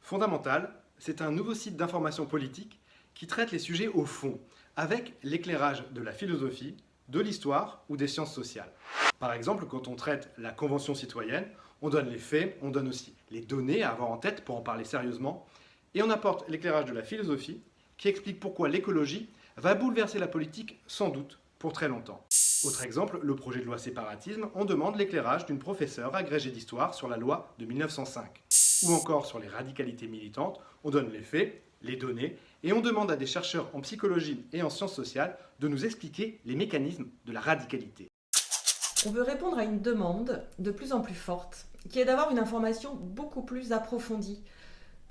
Fondamental, c'est un nouveau site d'information politique qui traite les sujets au fond, avec l'éclairage de la philosophie, de l'histoire ou des sciences sociales. Par exemple, quand on traite la Convention citoyenne, on donne les faits, on donne aussi les données à avoir en tête pour en parler sérieusement, et on apporte l'éclairage de la philosophie qui explique pourquoi l'écologie va bouleverser la politique sans doute pour très longtemps. Autre exemple, le projet de loi séparatisme, on demande l'éclairage d'une professeure agrégée d'histoire sur la loi de 1905. Ou encore sur les radicalités militantes, on donne les faits, les données, et on demande à des chercheurs en psychologie et en sciences sociales de nous expliquer les mécanismes de la radicalité. On veut répondre à une demande de plus en plus forte, qui est d'avoir une information beaucoup plus approfondie,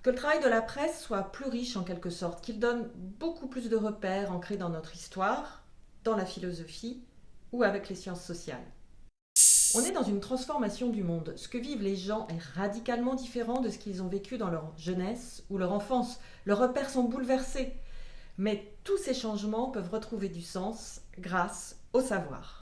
que le travail de la presse soit plus riche en quelque sorte, qu'il donne beaucoup plus de repères ancrés dans notre histoire, dans la philosophie ou avec les sciences sociales. On est dans une transformation du monde. Ce que vivent les gens est radicalement différent de ce qu'ils ont vécu dans leur jeunesse ou leur enfance. Leurs repères sont bouleversés. Mais tous ces changements peuvent retrouver du sens grâce au savoir.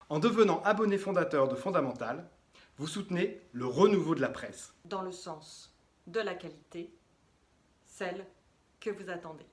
En devenant abonné fondateur de Fondamental, vous soutenez le renouveau de la presse. Dans le sens de la qualité, celle que vous attendez.